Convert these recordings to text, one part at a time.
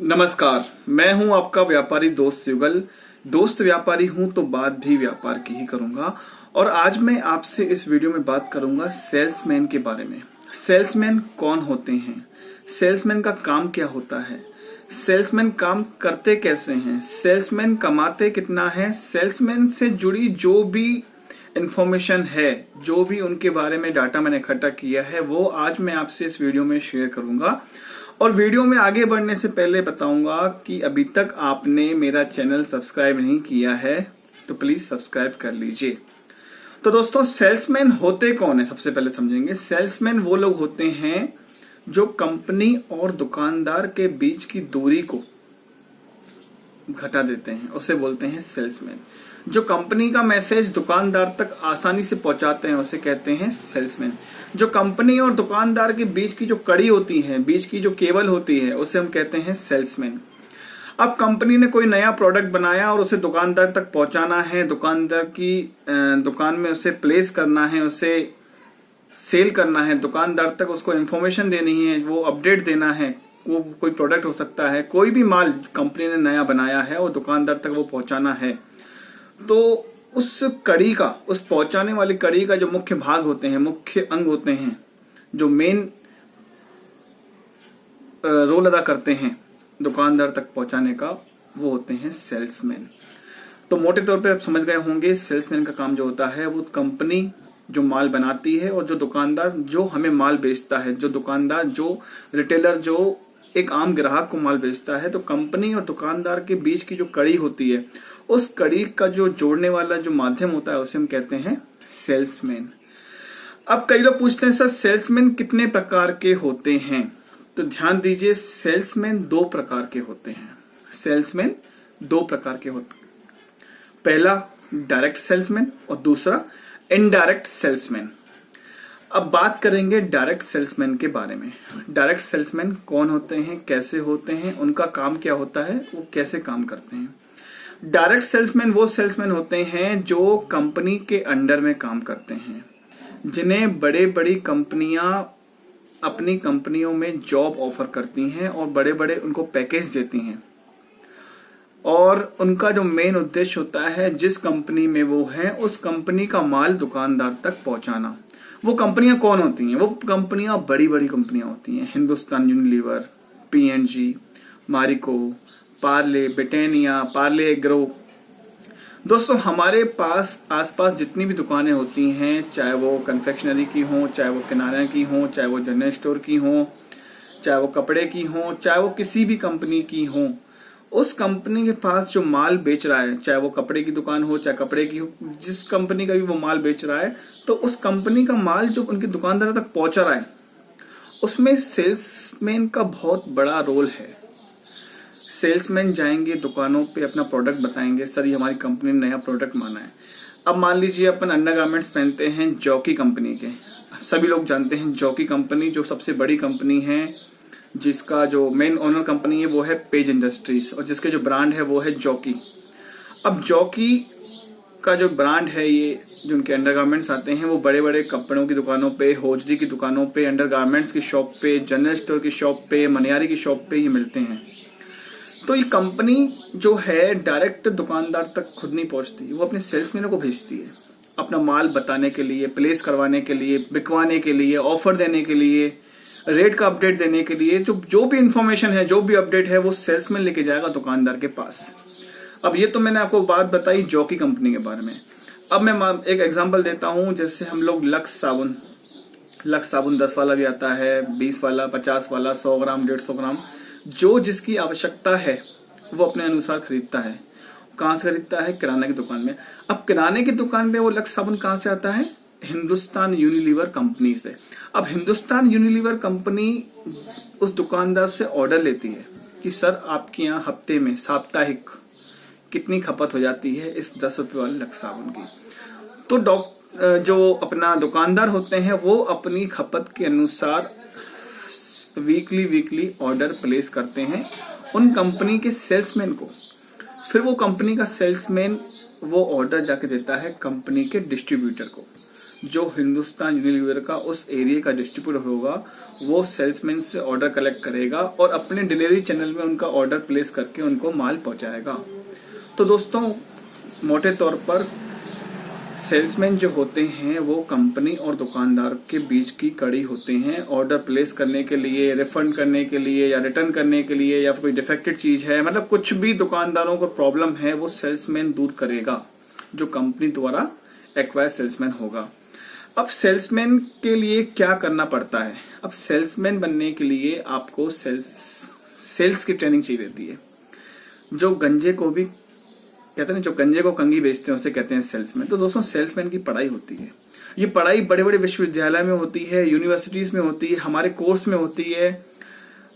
नमस्कार, मैं हूं आपका व्यापारी दोस्त युगल। दोस्त व्यापारी हूं तो बात भी व्यापार की ही करूंगा। और आज मैं आपसे इस वीडियो में बात करूंगा सेल्समैन के बारे में। सेल्समैन कौन होते हैं, सेल्समैन का काम क्या होता है, सेल्समैन काम करते कैसे हैं, सेल्समैन कमाते कितना है, सेल्समैन से जुड़ी जो भी इंफॉर्मेशन है, जो भी उनके बारे में डाटा मैंने इकट्ठा किया है, वो आज मैं आपसे इस वीडियो में शेयर करूंगा। और वीडियो में आगे बढ़ने से पहले बताऊंगा कि अभी तक आपने मेरा चैनल सब्सक्राइब नहीं किया है तो प्लीज सब्सक्राइब कर लीजिए। तो दोस्तों, सेल्समैन होते कौन है, सबसे पहले समझेंगे। सेल्समैन वो लोग होते हैं जो कंपनी और दुकानदार के बीच की दूरी को घटा देते हैं, उसे बोलते हैं सेल्समैन। जो कंपनी का मैसेज दुकानदार तक आसानी से पहुंचाते हैं उसे कहते हैं सेल्समैन। जो कंपनी और दुकानदार के बीच की जो कड़ी होती है, बीच की जो केबल होती है, उसे हम कहते हैं सेल्समैन। अब कंपनी ने कोई नया प्रोडक्ट बनाया और उसे दुकानदार तक पहुंचाना है, दुकानदार की दुकान में उसे प्लेस करना है, उसे सेल करना है, दुकानदार तक उसको इन्फॉर्मेशन देनी है, वो अपडेट देना है। वो कोई प्रोडक्ट हो सकता है, कोई भी माल कंपनी ने नया बनाया है और दुकानदार तक वो पहुंचाना है। तो उस कड़ी का, उस पहुंचाने वाली कड़ी का जो मुख्य भाग होते हैं, मुख्य अंग होते हैं, जो मेन रोल अदा करते हैं दुकानदार तक पहुंचाने का, वो होते हैं सेल्समैन। तो मोटे तौर पे आप समझ गए होंगे, सेल्समैन का काम जो होता है वो कंपनी जो माल बनाती है और जो दुकानदार जो हमें माल बेचता है, जो दुकानदार, जो रिटेलर, जो एक आम ग्राहक को माल बेचता है, तो कंपनी और दुकानदार के बीच की जो कड़ी होती है, उस कड़ी का जो जोड़ने वाला जो माध्यम होता है उसे हम कहते हैं सेल्समैन। अब कई लोग पूछते हैं, सर सेल्समैन कितने प्रकार के होते हैं? तो ध्यान दीजिए, सेल्समैन दो प्रकार के होते हैं। सेल्समैन दो प्रकार के होते हैं। पहला डायरेक्ट सेल्समैन और दूसरा इनडायरेक्ट सेल्समैन। अब बात करेंगे डायरेक्ट सेल्समैन के बारे में। डायरेक्ट सेल्समैन कौन होते हैं, कैसे होते हैं, उनका काम क्या होता है, वो कैसे काम करते हैं। डायरेक्ट सेल्समैन वो सेल्समैन होते हैं जो कंपनी के अंडर में काम करते हैं, जिन्हें बड़े बड़ी कंपनियां अपनी कंपनियों में जॉब ऑफर करती हैं और बड़े बड़े उनको पैकेज देती हैं। और उनका जो मेन उद्देश्य होता है, जिस कंपनी में वो है उस कंपनी का माल दुकानदार तक पहुंचाना। वो कंपनियां कौन होती हैं? वो कंपनियां बड़ी बड़ी कंपनियां होती हैं। Hindustan Unilever, P&G, Marico, Parle, Britannia, Parle agro. दोस्तों, हमारे पास आसपास जितनी भी दुकानें होती हैं, चाहे वो कन्फेक्शनरी की हो, चाहे वो किराना की हो, चाहे वो जनरल स्टोर की हो, चाहे वो कपड़े की हो, चाहे वो किसी भी कंपनी की हो, उस कंपनी के पास जो माल बेच रहा है, चाहे वो कपड़े की दुकान हो, चाहे कपड़े की हो, जिस कंपनी का भी वो माल बेच रहा है, तो उस कंपनी का माल जो उनके दुकानदार तक पहुंच रहा है, उसमें सेल्समैन का बहुत बड़ा रोल है। सेल्समैन जाएंगे दुकानों पे, अपना प्रोडक्ट बताएंगे, सर ये हमारी कंपनी ने नया प्रोडक्ट माना है। अब मान लीजिए अपन अंडरगारमेंट्स पहनते हैं जॉकी कंपनी के। सभी लोग जानते हैं जॉकी कंपनी जो सबसे बड़ी कंपनी है, जिसका जो मेन ओनर कंपनी है वो है पेज इंडस्ट्रीज और जिसके जो ब्रांड है वो है जॉकी। अब जॉकी का जो ब्रांड है, ये जो उनके अंडरगारमेंट्स आते हैं, वो बड़े बड़े कपड़ों की दुकानों पे, होजरी की दुकानों पे, अंडरगारमेंट्स की शॉप पे, जनरल स्टोर की शॉप पे, मनियारी की शॉप पे ये मिलते हैं। तो ये कंपनी जो है डायरेक्ट दुकानदार तक खुद नहीं पहुंचती, वो अपने सेल्समैनों को भेजती है अपना माल बताने के लिए, प्लेस करवाने के लिए, बिकवाने के लिए, ऑफर देने के लिए, रेट का अपडेट देने के लिए। जो भी इंफॉर्मेशन है, जो भी अपडेट है, वो सेल्समैन लेके जाएगा दुकानदार के पास। अब ये तो मैंने आपको बात बताई जॉकी कंपनी के बारे में। अब मैं एक एग्जांपल देता हूं, जैसे हम लोग लक्स साबुन 10 वाला भी आता है, 20 वाला, 50 वाला, 100 ग्राम, 150 ग्राम, जो जिसकी आवश्यकता है वो अपने अनुसार खरीदता है। कहां से खरीदता है? किराना की दुकान में। अब किराने की दुकान में वो लक्स साबुन कहां से आता है? हिंदुस्तान यूनिलीवर कंपनी से। अब हिंदुस्तान यूनिलीवर कंपनी उस दुकानदार से ऑर्डर लेती है कि सर आपके यहाँ हफ्ते में, साप्ताहिक कितनी खपत हो जाती है इस 10 रुपए वाले लक्स साबुन की। तो जो अपना दुकानदार होते हैं वो अपनी खपत के अनुसार वीकली ऑर्डर प्लेस करते हैं उन कंपनी के सेल्समैन को। फिर वो कंपनी का सेल्समैन वो ऑर्डर जाके देता है कंपनी के डिस्ट्रीब्यूटर को। जो हिंदुस्तान यूनिलीवर का उस एरिया का डिस्ट्रीब्यूटर होगा वो सेल्समैन से ऑर्डर कलेक्ट करेगा और अपने डिलीवरी चैनल में उनका ऑर्डर प्लेस करके उनको माल पहुंचाएगा। तो दोस्तों मोटे तौर पर सेल्समैन जो होते हैं वो कंपनी और दुकानदार के बीच की कड़ी होते हैं। ऑर्डर प्लेस करने के लिए, रिफंड करने के लिए या रिटर्न करने के लिए, या फिर कोई डिफेक्टेड चीज है, मतलब कुछ भी दुकानदारों को प्रॉब्लम है वो सेल्समैन दूर करेगा, जो कंपनी द्वारा एक्वायर सेल्समैन होगा। अब सेल्समैन के लिए क्या करना पड़ता है? अब सेल्समैन बनने के लिए आपको सेल्स की ट्रेनिंग चाहिए रहती है। जो गंजे को भी कहते हैं, जो गंजे को कंघी बेचते हैं उसे कहते हैं सेल्समैन। तो दोस्तों सेल्समैन की पढ़ाई होती है। ये पढ़ाई बड़े बड़े विश्वविद्यालय में होती है, यूनिवर्सिटीज में होती है, हमारे कोर्स में होती है।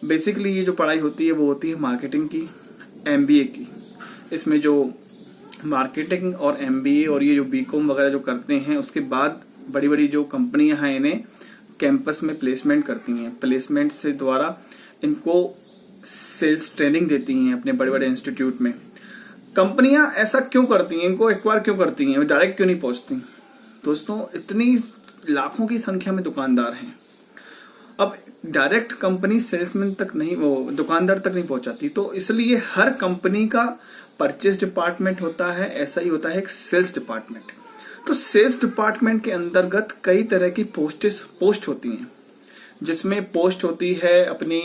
बेसिकली ये जो पढ़ाई होती है वो होती है मार्केटिंग की, एमबीए की। इसमें जो मार्केटिंग और एमबीए और ये जो बीकॉम वगैरह जो करते हैं, उसके बाद बड़ी बड़ी जो कंपनियां हैं इन्हें कैंपस में प्लेसमेंट करती हैं। प्लेसमेंट से द्वारा इनको सेल्स ट्रेनिंग देती हैं अपने बड़े बड़े इंस्टीट्यूट में। कंपनियां ऐसा क्यों करती हैं, इनको एक्वायर क्यों करती हैं, वो डायरेक्ट क्यों नहीं पहुंचती? दोस्तों इतनी लाखों की संख्या में दुकानदार हैं, अब डायरेक्ट कंपनी सेल्समैन तक नहीं, वो दुकानदार तक नहीं पहुंचाती। तो इसलिए हर कंपनी का परचेज डिपार्टमेंट होता है, ऐसा ही होता है एक सेल्स डिपार्टमेंट। तो सेल्स डिपार्टमेंट के अंतर्गत कई तरह की पोस्ट होती हैं, जिसमें पोस्ट होती है अपनी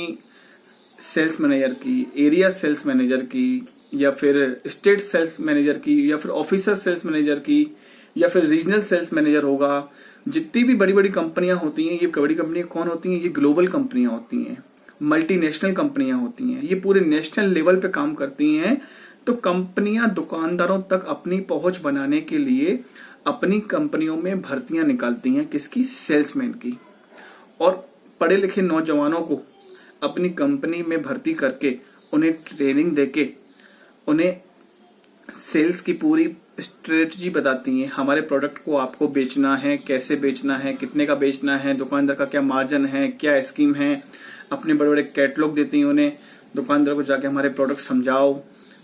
सेल्स मैनेजर की, एरिया सेल्स मैनेजर की, या फिर स्टेट सेल्स मैनेजर की, या फिर ऑफिसर सेल्स मैनेजर की, या फिर रीजनल सेल्स मैनेजर होगा। जितनी भी बड़ी बड़ी कंपनियां होती हैं, ये बड़ी कंपनियां कौन होती हैं? ये ग्लोबल कंपनियां होती हैं, मल्टीनेशनल कंपनियां होती हैं, ये पूरे नेशनल लेवल पे काम करती हैं। तो कंपनियां दुकानदारों तक अपनी पहुंच बनाने के लिए अपनी कंपनियों में भर्तियां निकालती हैं, किसकी? सेल्समैन की। और पढ़े लिखे नौजवानों को अपनी कंपनी में भर्ती करके उन्हें ट्रेनिंग देके उन्हें सेल्स की पूरी स्ट्रेटजी बताती हैं। हमारे प्रोडक्ट को आपको बेचना है, कैसे बेचना है, कितने का बेचना है, दुकानदार का क्या मार्जिन है, क्या स्कीम है। अपने बड़े बड़े कैटलॉग देती हैं उन्हें, दुकानदार को जाके हमारे प्रोडक्ट समझाओ,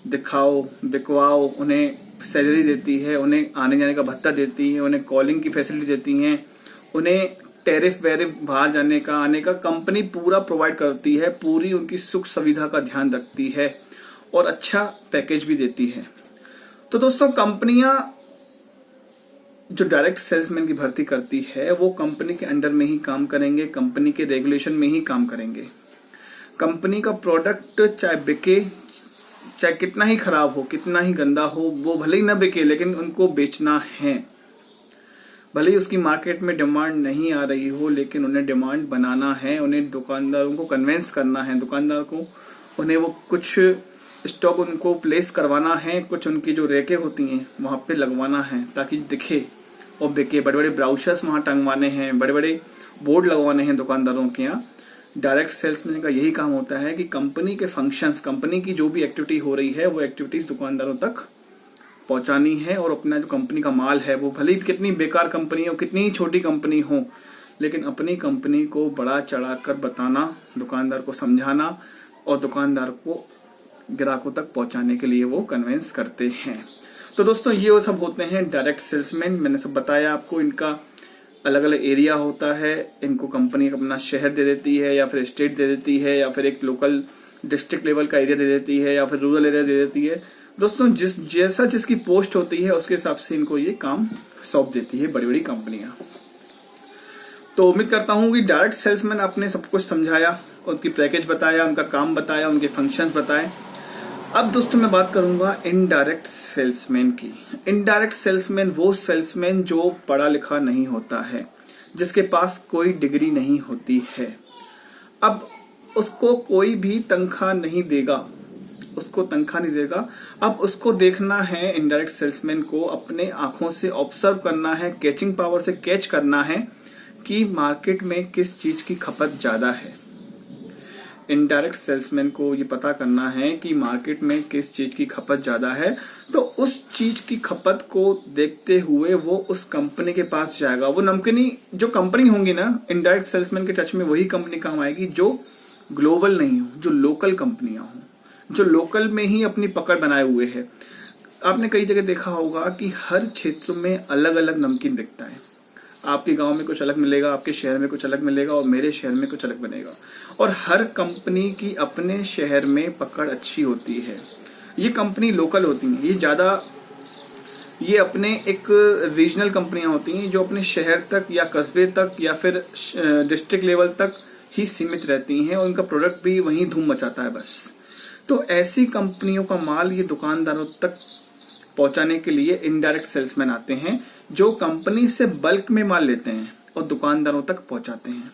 दिखाओ, बिकवाओ। उन्हें सैलरी देती है, उन्हें आने जाने का भत्ता देती है, उन्हें कॉलिंग की फैसिलिटी देती हैं, उन्हें टैरिफ वैरिफ बाहर जाने का आने का कंपनी पूरा प्रोवाइड करती है, पूरी उनकी सुख सुविधा का ध्यान रखती है और अच्छा पैकेज भी देती है। तो दोस्तों कंपनियां जो डायरेक्ट सेल्समैन की भर्ती करती है वो कंपनी के अंडर में ही काम करेंगे, कंपनी के रेगुलेशन में ही काम करेंगे। कंपनी का प्रोडक्ट चाहे बिके, चाहे कितना ही खराब हो, कितना ही गंदा हो, वो भले ही ना बिके लेकिन उनको बेचना है। भले ही उसकी मार्केट में डिमांड नहीं आ रही हो, लेकिन उन्हें डिमांड बनाना है, उन्हें दुकानदारों को कन्विंस करना है, दुकानदार को उन्हें वो कुछ स्टॉक उनको प्लेस करवाना है, कुछ उनकी जो रैकें होती हैं वहां पे लगवाना है ताकि दिखे और बिके। बड़े बड़े ब्राउचर्स वहां टंगवाने हैं, बड़े बड़े बोर्ड लगवाने हैं दुकानदारों के यहाँ। डायरेक्ट सेल्समैन का यही काम होता है कि कंपनी के फंक्शंस, कंपनी की जो भी एक्टिविटी हो रही है वो एक्टिविटीज दुकानदारों तक पहुंचानी है। और अपना जो कंपनी का माल है वो भले ही कितनी बेकार कंपनी हो, कितनी ही छोटी कंपनी हो, लेकिन अपनी कंपनी को बड़ा चढ़ाकर बताना, दुकानदार को समझाना और दुकानदार को ग्राहकों तक पहुंचाने के लिए वो कन्विंस करते हैं। तो दोस्तों ये वो सब होते हैं डायरेक्ट सेल्समैन। मैंने सब बताया आपको, इनका अलग अलग एरिया होता है, इनको कंपनी अपना शहर दे देती है या फिर स्टेट दे देती है या फिर एक लोकल डिस्ट्रिक्ट लेवल का एरिया दे देती है या फिर रूरल एरिया दे देती है। दोस्तों जैसा जिसकी पोस्ट होती है उसके हिसाब से इनको ये काम सौंप देती है बड़ी बड़ी कंपनियां। तो उम्मीद करता हूं कि डायरेक्ट सेल्समैन आपने सब कुछ समझाया, उनकी पैकेज बताया, उनका काम बताया, उनके फंक्शंस बताए। अब दोस्तों मैं बात करूंगा इनडायरेक्ट सेल्समैन की। इनडायरेक्ट सेल्समैन वो सेल्समैन जो पढ़ा लिखा नहीं होता है, जिसके पास कोई डिग्री नहीं होती है। अब उसको कोई भी तनख्वाह नहीं देगा, उसको तनख्वाह नहीं देगा। अब उसको देखना है, इनडायरेक्ट सेल्समैन को अपने आंखों से ऑब्जर्व करना है, कैचिंग पावर से कैच करना है कि मार्केट में किस चीज की खपत ज्यादा है। इनडायरेक्ट सेल्समैन को ये पता करना है कि मार्केट में किस चीज की खपत ज्यादा है, तो उस चीज की खपत को देखते हुए वो उस कंपनी के पास जाएगा। वो नमकीनी जो कंपनी होंगी ना, इनडायरेक्ट सेल्समैन के टच में वही कंपनी काम आएगी जो ग्लोबल नहीं हो, जो लोकल कंपनियां हो, जो लोकल में ही अपनी पकड़ बनाए हुए है। आपने कई जगह देखा होगा कि हर क्षेत्र में अलग अलग नमकीन बिकता है। आपके गांव में कुछ अलग मिलेगा, आपके शहर में कुछ अलग मिलेगा और मेरे शहर में कुछ अलग बनेगा। और हर कंपनी की अपने शहर में पकड़ अच्छी होती है। ये कंपनी लोकल होती है, ये अपने एक रीजनल कंपनियां होती हैं जो अपने शहर तक या कस्बे तक या फिर डिस्ट्रिक्ट लेवल तक ही सीमित रहती हैं और उनका प्रोडक्ट भी वहीं धूम मचाता है बस। तो ऐसी कंपनियों का माल ये दुकानदारों तक पहुंचाने के लिए इनडायरेक्ट सेल्समैन आते हैं, जो कंपनी से बल्क में माल लेते हैं और दुकानदारों तक पहुंचाते हैं।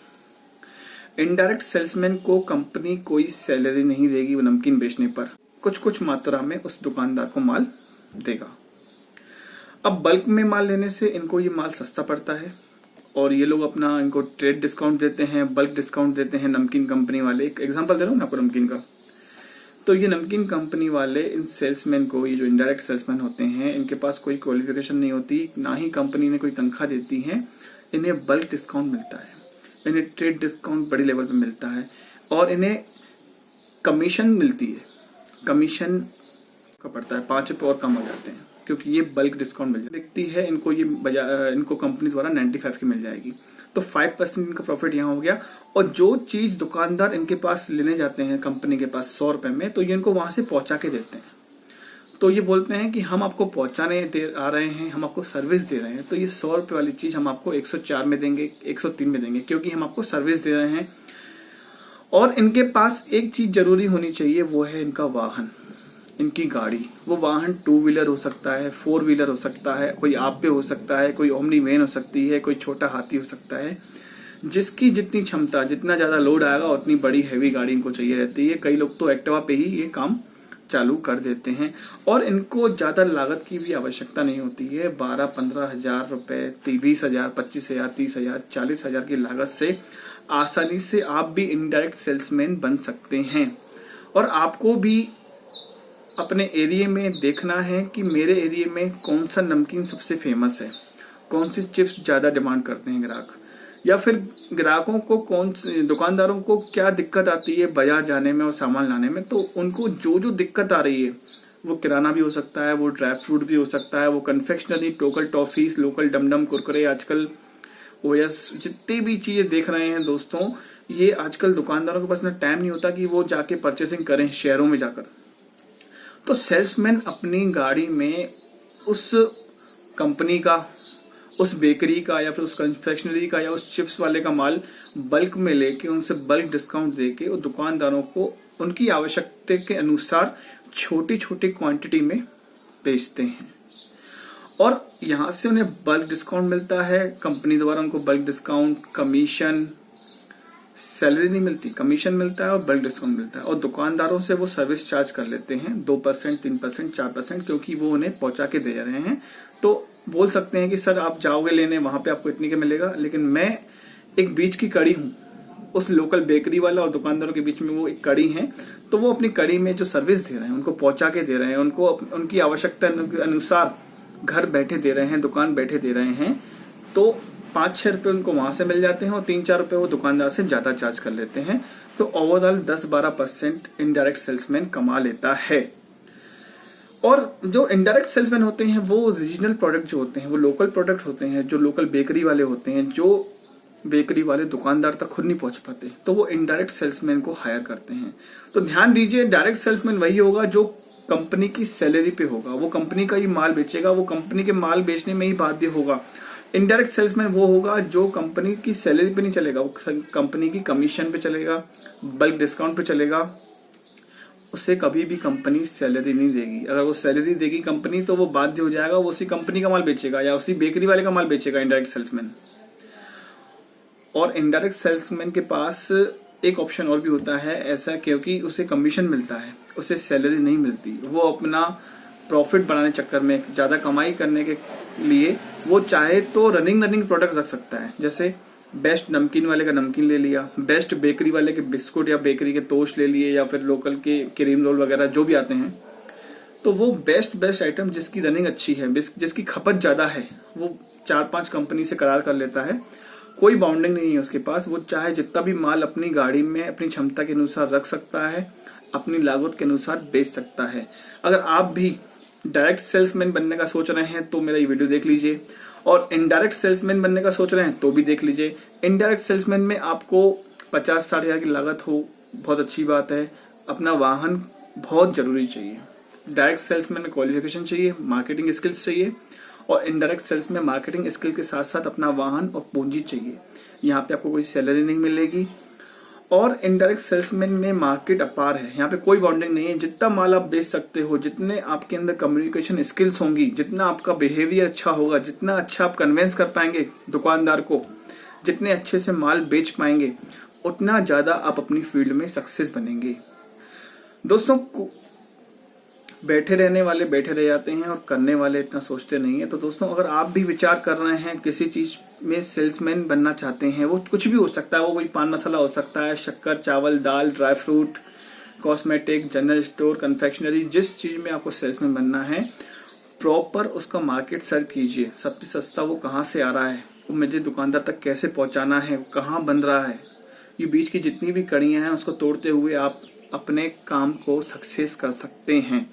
इनडायरेक्ट सेल्समैन को कंपनी कोई सैलरी नहीं देगी, वो नमकीन बेचने पर कुछ मात्रा में उस दुकानदार को माल देगा। अब बल्क में माल लेने से इनको ये माल सस्ता पड़ता है और ये लोग अपना इनको ट्रेड डिस्काउंट देते हैं, बल्क डिस्काउंट देते हैं नमकीन कंपनी वाले। एक एग्जांपल दे रहा हूँ ना आपको नमकीन का। तो ये नमकीन कंपनी वाले इन सेल्समैन को, ये जो इनडायरेक्ट सेल्समैन होते हैं, इनके पास कोई क्वालिफिकेशन नहीं होती, ना ही कंपनी ने कोई तनख्वाह देती है। इन्हें बल्क डिस्काउंट मिलता है, इन्हें ट्रेड डिस्काउंट बड़ी लेवल पे मिलता है और इन्हें कमीशन मिलती है। कमीशन का पड़ता है 5 रुपये और कम हो जाते हैं क्योंकि ये बल्क डिस्काउंट मिल दिखती है इनको। इनको कंपनी द्वारा 95 की मिल जाएगी, तो 5% इनका प्रॉफिट यहाँ हो गया। और जो चीज दुकानदार इनके पास लेने जाते हैं कंपनी के पास 100 रुपए में, तो ये इनको वहां से पहुंचा के देते हैं। तो ये बोलते हैं कि हम आपको पहुंचाने आ रहे हैं, हम आपको सर्विस दे रहे हैं, तो ये 100 रुपए वाली चीज हम आपको 104 में देंगे, 103 में देंगे, क्योंकि हम आपको सर्विस दे रहे हैं। और इनके पास एक चीज जरूरी होनी चाहिए, वो है इनका वाहन, इनकी गाड़ी। वो वाहन 2 व्हीलर हो सकता है, 4 व्हीलर हो सकता है, कोई आप पे हो सकता है, कोई ओमनी वैन हो सकती है, कोई छोटा हाथी हो सकता है। जिसकी जितनी क्षमता, जितना ज्यादा लोड आएगा उतनी बड़ी हैवी गाड़ी इनको चाहिए रहती है। कई लोग तो एक्टिवा पे ही ये काम चालू कर देते हैं और इनको ज्यादा लागत की भी आवश्यकता नहीं होती है। 12-15 हजार रुपए, 20,000, 25,000, 30,000, 40,000 की लागत से आसानी से आप भी इनडायरेक्ट सेल्समैन बन सकते हैं। और आपको भी अपने एरिया में देखना है कि मेरे एरिया में कौन सा नमकीन सबसे फेमस है, कौन सी चिप्स ज्यादा डिमांड करते हैं ग्राहक, या फिर ग्राहकों को दुकानदारों को क्या दिक्कत आती है बाजार जाने में और सामान लाने में। तो उनको जो जो दिक्कत आ रही है, वो किराना भी हो सकता है, वो ड्राई फ्रूट भी हो सकता है, वो कन्फेक्शनरी, लोकल टॉफीज, लोकल डमडम, कुरकुरे, आजकल ओएस, जितनी भी चीजें देख रहे हैं दोस्तों, ये आजकल दुकानदारों के पास इतना टाइम नहीं होता कि वो जाके परचेसिंग करें शहरों में जाकर। तो सेल्समैन अपनी गाड़ी में उस कंपनी का, उस बेकरी का या फिर उस कन्फेक्शनरी का या उस चिप्स वाले का माल बल्क में लेके उनसे बल्क डिस्काउंट देके और दुकानदारों को उनकी आवश्यकता के अनुसार छोटी छोटी क्वांटिटी में बेचते हैं और यहां से उन्हें बल्क डिस्काउंट मिलता है। कंपनी द्वारा उनको बल्क डिस्काउंट, कमीशन, सैलरी नहीं मिलती, कमीशन मिलता है और बल्क डिस्काउंट मिलता है। और दुकानदारों से वो सर्विस चार्ज कर लेते हैं 2%, 3%, 4%, क्योंकि वो उन्हें पहुंचा के दे रहे हैं। तो बोल सकते हैं कि सर आप जाओगे लेने, वहां पे आपको इतने का मिलेगा, लेकिन मैं एक बीच की कड़ी हूं, उस लोकल बेकरी वाला और दुकानदारों के बीच में वो एक कड़ी है। तो वो अपनी कड़ी में जो सर्विस दे रहे हैं उनको पहुंचा के दे रहे हैं, उनको उनकी आवश्यकता के अनुसार घर बैठे दे रहे हैं, दुकान बैठे दे रहे हैं। तो 5-6 रुपए उनको वहां से मिल जाते हैं और 3-4 रुपए वो दुकानदार से ज्यादा चार्ज कर लेते हैं। तो ओवरऑल 10-12% इनडायरेक्ट सेल्समैन कमा लेता है। और जो इनडायरेक्ट सेल्समैन होते हैं वो रीजनल प्रोडक्ट जो होते हैं, वो लोकल प्रोडक्ट होते हैं, जो लोकल बेकरी वाले होते हैं, जो बेकरी वाले दुकानदार तक खुद नहीं पहुंच पाते, तो वो इनडायरेक्ट सेल्समैन को हायर करते हैं। तो ध्यान दीजिए, डायरेक्ट सेल्समैन वही होगा जो कंपनी की सैलरी पे होगा, वो कंपनी का ही माल बेचेगा, वो कंपनी के माल बेचने में ही बाध्य होगा। इनडायरेक्ट सेल्समैन वो होगा जो कंपनी की सैलरी पे नहीं चलेगा, वो कंपनी की कमीशन पे चलेगा, बल्क डिस्काउंट पे चलेगा। उसे कभी भी कंपनी सैलरी नहीं देगी। अगर वो सैलरी देगी कंपनी तो वो बाध्य हो जाएगा, वो उसी कंपनी का माल बेचेगा या उसी बेकरी वाले का माल बेचेगा इनडायरेक्ट सेल्समैन। और इनडायरेक्ट सेल्समैन के पास एक ऑप्शन और भी होता है ऐसा, क्योंकि उसे कमीशन मिलता है, उसे सैलरी नहीं मिलती। वो अपना प्रॉफिट बढ़ाने चक्कर में, ज्यादा कमाई करने के लिए वो चाहे तो रनिंग प्रोडक्ट रख सकता है। जैसे बेस्ट नमकीन वाले का नमकीन ले लिया, बेस्ट बेकरी वाले के बिस्कुट या बेकरी के तोश ले लिए, या फिर लोकल के क्रीम रोल वगैरह जो भी आते हैं। तो वो बेस्ट आइटम जिसकी रनिंग अच्छी है, जिसकी खपत ज्यादा है, वो 4-5 कंपनी से करार कर लेता है। कोई बाउंडिंग नहीं है उसके पास, वो चाहे जितना भी माल अपनी गाड़ी में अपनी क्षमता के अनुसार रख सकता है, अपनी लागत के अनुसार बेच सकता है। अगर आप भी डायरेक्ट सेल्समैन बनने का सोच रहे हैं तो मेरा ये वीडियो देख लीजिए और इनडायरेक्ट सेल्समैन बनने का सोच रहे हैं तो भी देख लीजिए। इनडायरेक्ट सेल्समैन में आपको 50-60 हजार की लागत हो, बहुत अच्छी बात है। अपना वाहन बहुत जरूरी चाहिए। डायरेक्ट सेल्समैन में क्वालिफिकेशन चाहिए, मार्केटिंग स्किल्स चाहिए, और इनडायरेक्ट सेल्स में मार्केटिंग स्किल के साथ साथ अपना वाहन और पूंजी चाहिए। यहाँ पे आपको कोई सैलरी नहीं मिलेगी। और इनडायरेक्ट सेल्समैन में मार्केट अपार है, यहाँ पे कोई बाउंडिंग नहीं है। जितना माल आप बेच सकते हो, जितने आपके अंदर कम्युनिकेशन स्किल्स होंगी, जितना आपका बिहेवियर अच्छा होगा, जितना अच्छा आप कन्विंस कर पाएंगे दुकानदार को, जितने अच्छे से माल बेच पाएंगे, उतना ज्यादा आप अपनी फील्ड में सक्सेस बनेंगे। दोस्तों, बैठे रहने वाले बैठे रह जाते हैं और करने वाले इतना सोचते नहीं है। तो दोस्तों, अगर आप भी विचार कर रहे हैं किसी चीज में सेल्समैन बनना चाहते हैं, वो कुछ भी हो सकता है, वो कोई पान मसाला हो सकता है, शक्कर, चावल, दाल, dry fruit, cosmetic, general store, confectionery, जिस चीज में आपको सेल्समैन बनना है, प्रॉपर उसका मार्केट सर्च कीजिए। सबसे सस्ता वो कहाँ से आ रहा है, वो मुझे दुकानदार तक कैसे पहुंचाना है, कहाँ बन रहा है, ये बीच की जितनी भी कड़ियां हैं उसको तोड़ते हुए आप अपने काम को सक्सेस कर सकते हैं।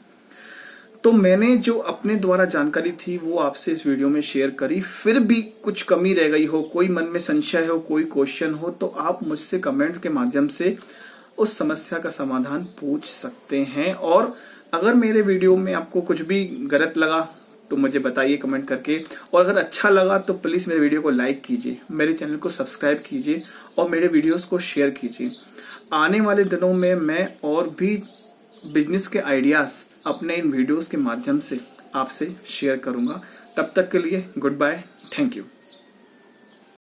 तो मैंने जो अपने द्वारा जानकारी थी वो आपसे इस वीडियो में शेयर करी। फिर भी कुछ कमी रह गई हो, कोई मन में संशय हो, कोई क्वेश्चन हो, तो आप मुझसे कमेंट्स के माध्यम से उस समस्या का समाधान पूछ सकते हैं। और अगर मेरे वीडियो में आपको कुछ भी गलत लगा तो मुझे बताइए कमेंट करके, और अगर अच्छा लगा तो प्लीज मेरे वीडियो को लाइक कीजिए, मेरे चैनल को सब्सक्राइब कीजिए और मेरे वीडियोस को शेयर कीजिए। आने वाले दिनों में मैं और भी बिजनेस के आइडियाज अपने इन वीडियोस के माध्यम से आपसे शेयर करूंगा। तब तक के लिए गुड बाय, थैंक यू।